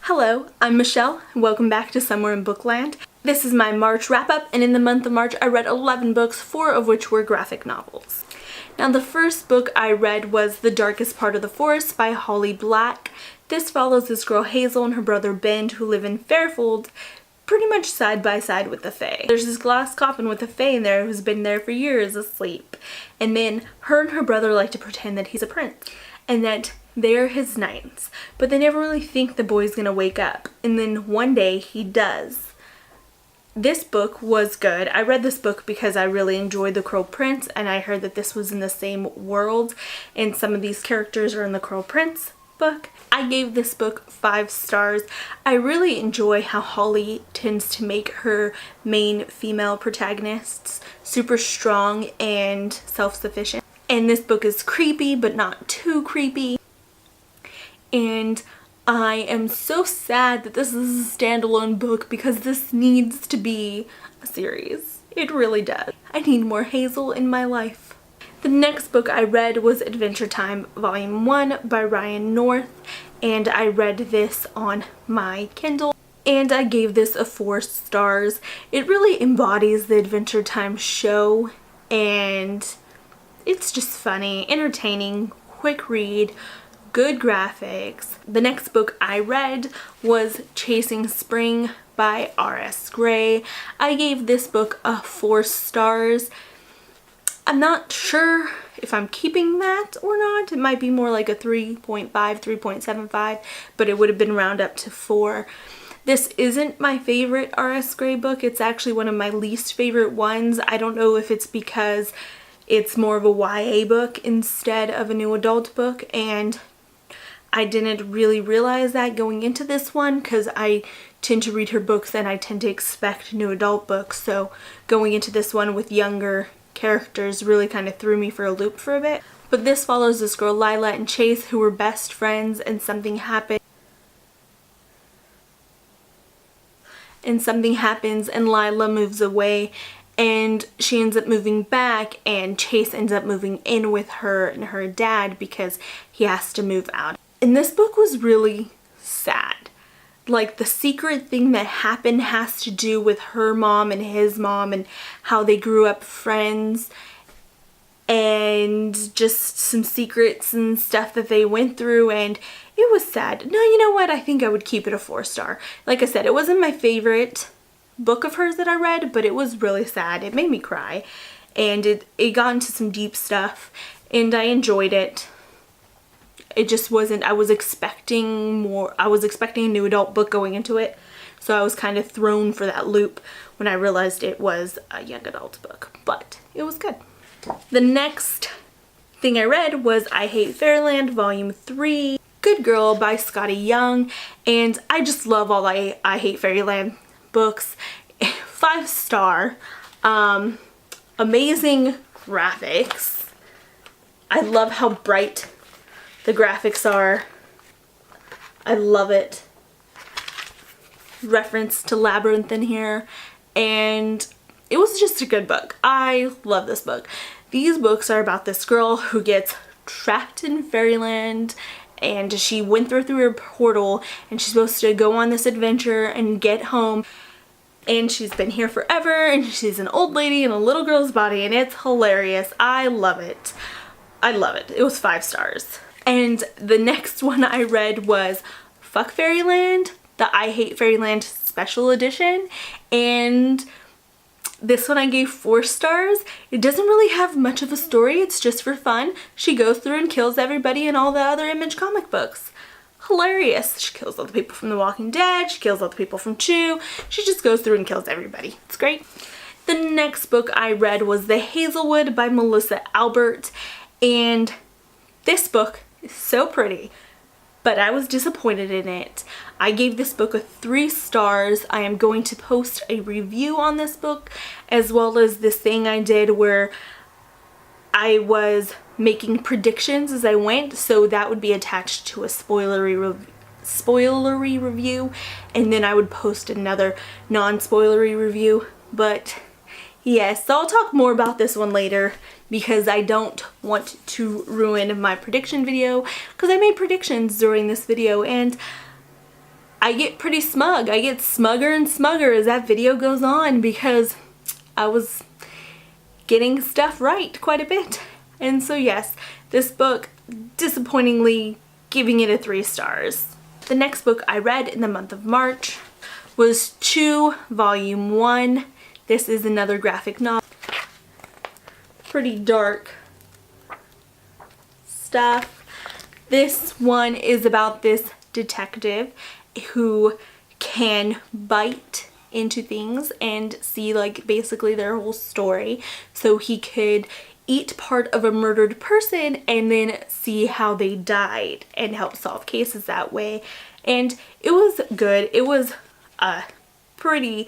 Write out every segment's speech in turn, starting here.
Hello, I'm Michelle, and welcome back to Somewhere in Bookland. This is my March wrap-up, and in the month of March I read 11 books, 4 of which were graphic novels. Now the first book I read was The Darkest Part of the Forest by Holly Black. This follows this girl Hazel and her brother Ben who live in Fairfield, pretty much side by side with the Fae. There's this glass coffin with a Fae in there who's been there for years asleep, and then her and her brother like to pretend that he's a prince and that they're his knights, but they never really think the boy's gonna wake up, and then one day he does. This book was good. I read this book because I really enjoyed The Crow Prince, and I heard that this was in the same world and some of these characters are in the Crow Prince book. I gave this book 5 stars. I really enjoy how Holly tends to make her main female protagonists super strong and self-sufficient. And this book is creepy, but not too creepy. And I am so sad that this is a standalone book because this needs to be a series. It really does. I need more Hazel in my life. The next book I read was Adventure Time Volume 1 by Ryan North, and I read this on my Kindle, and I gave this a 4 stars. It really embodies the Adventure Time show, and it's just funny, entertaining, quick read, good graphics. The next book I read was Chasing Spring by R.S. Gray. I gave this book a 4 stars. I'm not sure if I'm keeping that or not. It might be more like a 3.5, 3.75, but it would have been round up to 4. This isn't my favorite R.S. Gray book. It's actually one of my least favorite ones. I don't know if it's because it's more of a YA book instead of a new adult book, and I didn't really realize that going into this one because I tend to read her books and I tend to expect new adult books, so going into this one with younger characters really kind of threw me for a loop for a bit. But this follows this girl Lila and Chase who were best friends, and something happens and Lila moves away and she ends up moving back, and Chase ends up moving in with her and her dad because he has to move out. And this book was really sad. Like, the secret thing that happened has to do with her mom and his mom and how they grew up friends, and just some secrets and stuff that they went through, and it was sad. No, you know what? I think I would keep it a 4 star. Like I said, it wasn't my favorite book of hers that I read, but it was really sad. It made me cry, and it got into some deep stuff, and I enjoyed it. It just wasn't, I was expecting more. I was expecting a new adult book going into it, so I was kind of thrown for that loop when I realized it was a young adult book, but it was good. The next thing I read was I Hate Fairyland Volume 3, Good Girl by Scotty Young, and I just love all I Hate Fairyland books. 5 star. Amazing graphics. I love how bright the graphics are. I love it. Reference to Labyrinth in here, and it was just a good book. I love this book. These books are about this girl who gets trapped in Fairyland, and she went through her portal, and she's supposed to go on this adventure and get home, and she's been here forever, and she's an old lady in a little girl's body, and it's hilarious. I love it. I love it. It was 5 stars. And the next one I read was Fuck Fairyland, the I Hate Fairyland special edition, and this one I gave 4 stars. It doesn't really have much of a story, it's just for fun. She goes through and kills everybody in all the other Image comic books. Hilarious. She kills all the people from The Walking Dead, she kills all the people from Chew, she just goes through and kills everybody. It's great. The next book I read was The Hazelwood by Melissa Albert, and this book is so pretty, but I was disappointed in it. I gave this book a 3 stars. I am going to post a review on this book, as well as this thing I did where I was making predictions as I went, so that would be attached to a spoilery review, and then I would post another non-spoilery review. But yes, so I'll talk more about this one later because I don't want to ruin my prediction video, because I made predictions during this video and I get pretty smug. I get smugger and smugger as that video goes on because I was getting stuff right quite a bit. And so yes, this book, disappointingly giving it a 3 stars. The next book I read in the month of March was Chew Volume 1. This is another graphic novel. Pretty dark stuff. This one is about this detective who can bite into things and see like basically their whole story, so he could eat part of a murdered person and then see how they died and help solve cases that way. And it was good. It was a pretty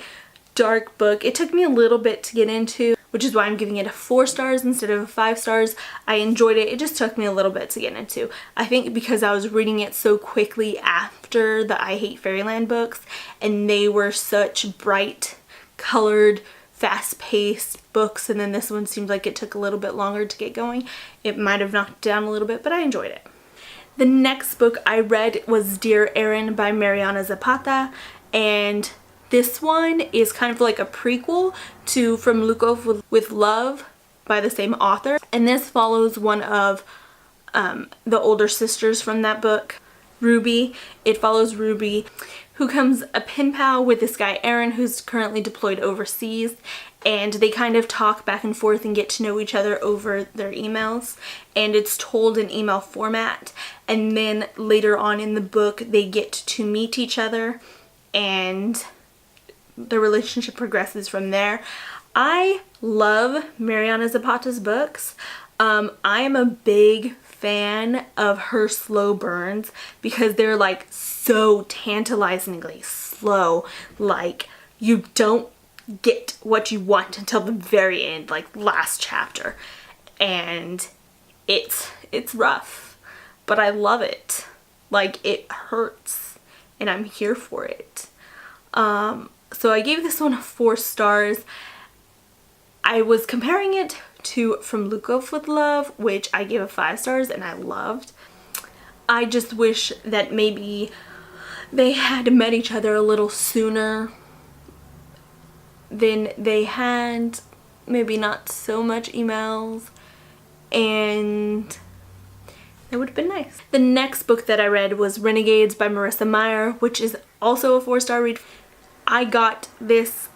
dark book. It took me a little bit to get into, which is why I'm giving it a 4 stars instead of 5 stars. I enjoyed it. It just took me a little bit to get into. I think because I was reading it so quickly after the I Hate Fairyland books, and they were such bright, colored, fast-paced books, and then this one seemed like it took a little bit longer to get going. It might have knocked it down a little bit, but I enjoyed it. The next book I read was Dear Erin by Mariana Zapata, and this one is kind of like a prequel to From Lukov with Love by the same author. And this follows one of the older sisters from that book, Ruby. It follows Ruby, who becomes a pen pal with this guy Erin, who's currently deployed overseas. And they kind of talk back and forth and get to know each other over their emails. And it's told in email format. And then later on in the book, they get to meet each other and the relationship progresses from there. I love Mariana Zapata's books. I am a big fan of her slow burns because they're like so tantalizingly slow. Like you don't get what you want until the very end, like last chapter. And it's rough, but I love it. Like it hurts and I'm here for it. So I gave this one 4 stars. I was comparing it to From Lukov with Love, which I gave a 5 stars and I loved. I just wish that maybe they had met each other a little sooner than they had. Maybe not so much emails, and that would have been nice. The next book that I read was Renegades by Marissa Meyer, which is also a 4-star read. I got this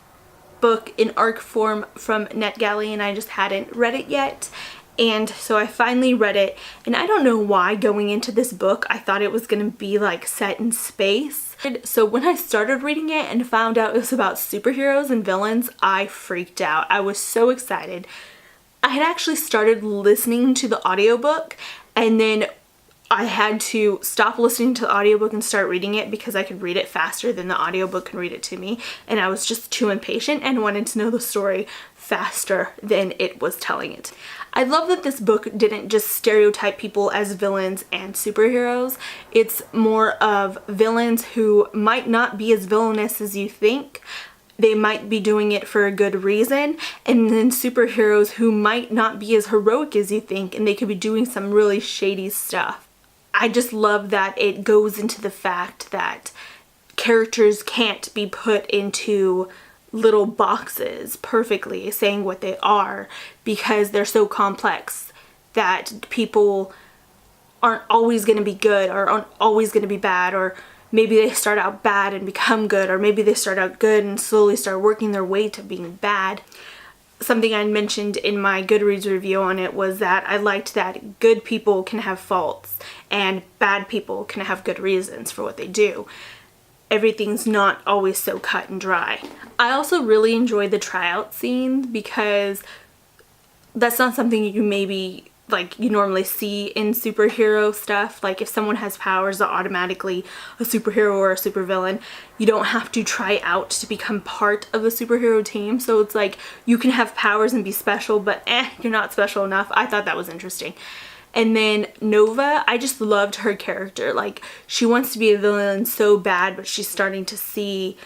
book in ARC form from NetGalley and I just hadn't read it yet. And so I finally read it, and I don't know why going into this book I thought it was going to be like set in space. So when I started reading it and found out it was about superheroes and villains, I freaked out. I was so excited. I had actually started listening to the audiobook, and then I had to stop listening to the audiobook and start reading it because I could read it faster than the audiobook can read it to me, and I was just too impatient and wanted to know the story faster than it was telling it. I love that this book didn't just stereotype people as villains and superheroes. It's more of villains who might not be as villainous as you think. They might be doing it for a good reason, and then superheroes who might not be as heroic as you think, and they could be doing some really shady stuff. I just love that it goes into the fact that characters can't be put into little boxes perfectly saying what they are because they're so complex that people aren't always going to be good or aren't always going to be bad, or maybe they start out bad and become good, or maybe they start out good and slowly start working their way to being bad. Something I mentioned in my Goodreads review on it was that I liked that good people can have faults and bad people can have good reasons for what they do. Everything's not always so cut and dry. I also really enjoyed the tryout scene because that's not something you maybe like you normally see in superhero stuff. Like if someone has powers, they're automatically a superhero or a supervillain. You don't have to try out to become part of a superhero team. So it's like you can have powers and be special, but you're not special enough. I thought that was interesting. And then Nova, I just loved her character. Like she wants to be a villain so bad, but she's starting to see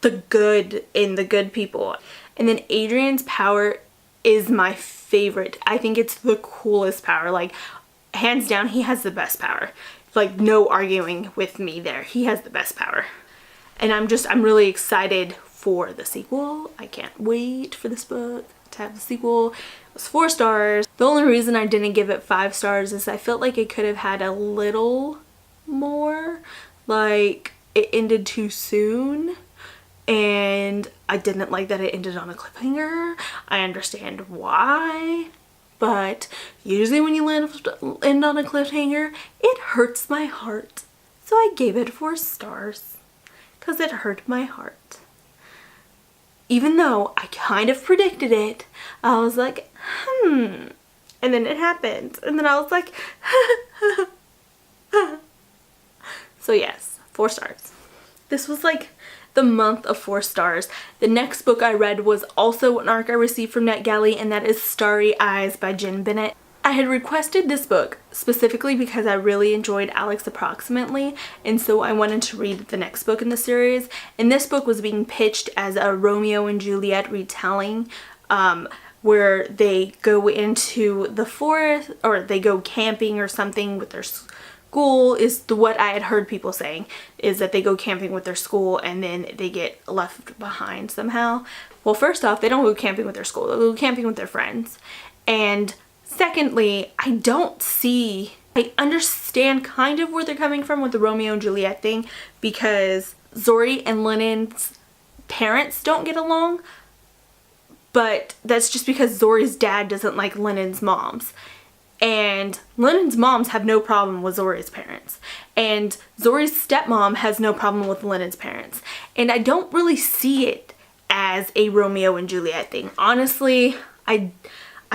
the good in the good people. And then Adrian's power is my favorite. I think it's the coolest power. Like hands down, he has the best power. like no arguing with me there. He has the best power. And I'm really excited for the sequel. I can't wait for this book to have the sequel. It was 4 stars. The only reason I didn't give it 5 stars is I felt like it could have had a little more. Like, it ended too soon. And I didn't like that it ended on a cliffhanger. I understand why. But usually when you end on a cliffhanger, it hurts my heart. So I gave it 4 stars. Because it hurt my heart. Even though I kind of predicted it, I was like, and then it happened. And then I was like, So yes, 4 stars. This was like the month of 4 stars. The next book I read was also an ARC I received from NetGalley, and that is Starry Eyes by Jen Bennett. I had requested this book specifically because I really enjoyed Alex Approximately, and so I wanted to read the next book in the series. And this book was being pitched as a Romeo and Juliet retelling, where they go into the forest, or they go camping or something with their school, is what I had heard people saying, is that they go camping with their school and then they get left behind somehow. Well, first off, they don't go camping with their school, they go camping with their friends. And secondly, I understand kind of where they're coming from with the Romeo and Juliet thing, because Zori and Lennon's parents don't get along, but that's just because Zori's dad doesn't like Lennon's moms. And Lennon's moms have no problem with Zori's parents. And Zori's stepmom has no problem with Lennon's parents. And I don't really see it as a Romeo and Juliet thing. Honestly, I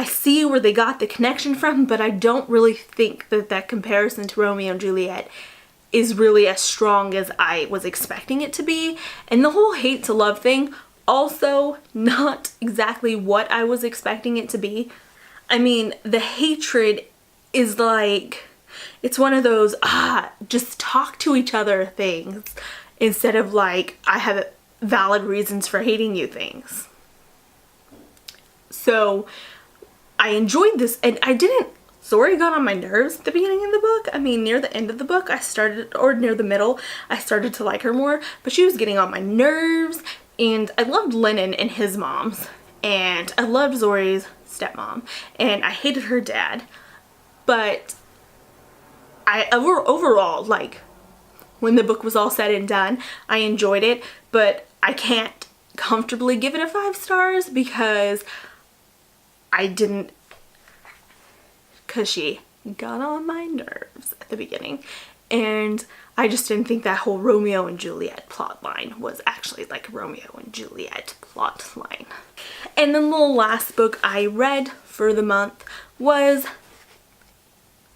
see where they got the connection from, but I don't really think that that comparison to Romeo and Juliet is really as strong as I was expecting it to be. And the whole hate to love thing, also not exactly what I was expecting it to be. I mean, the hatred is like, it's one of those, just talk to each other things, instead of like, I have valid reasons for hating you things. So I enjoyed this, and Zori got on my nerves at the beginning of the book. I mean, near the end of the book, or near the middle, I started to like her more, but she was getting on my nerves. And I loved Lennon and his moms, and I loved Zori's stepmom, and I hated her dad. But overall, like, when the book was all said and done, I enjoyed it, but I can't comfortably give it a 5 stars because she got on my nerves at the beginning, and I just didn't think that whole Romeo and Juliet plot line was actually like a Romeo and Juliet plot line. And then the last book I read for the month was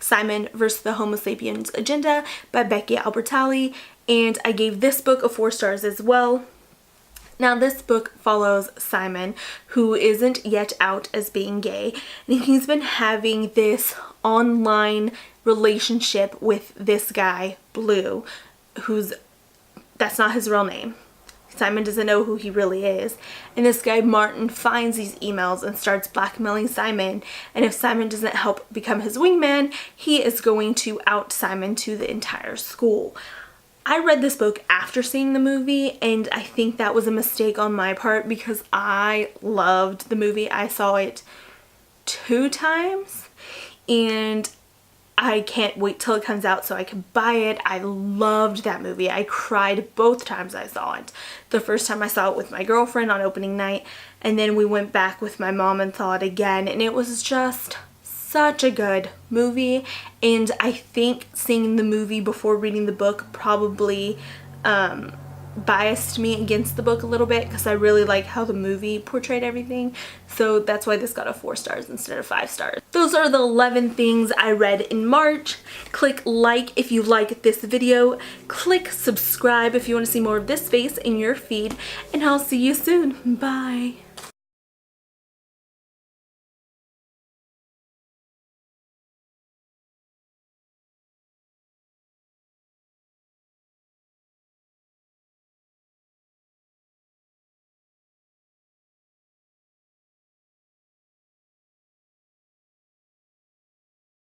Simon vs. the Homo Sapiens Agenda by Becky Albertalli, and I gave this book a 4 stars as well. Now, this book follows Simon, who isn't yet out as being gay, and he's been having this online relationship with this guy, Blue, that's not his real name. Simon doesn't know who he really is. And this guy, Martin, finds these emails and starts blackmailing Simon, and if Simon doesn't help become his wingman, he is going to out Simon to the entire school. I read this book after seeing the movie, and I think that was a mistake on my part because I loved the movie. I saw it 2 times, and I can't wait till it comes out so I can buy it. I loved that movie. I cried both times I saw it. The first time I saw it with my girlfriend on opening night, and then we went back with my mom and saw it again, and it was just such a good movie. And I think seeing the movie before reading the book probably biased me against the book a little bit because I really like how the movie portrayed everything. So that's why this got a 4 stars instead of 5 stars. Those are the 11 things I read in March. Click like if you like this video. Click subscribe if you want to see more of this face in your feed. And I'll see you soon. Bye.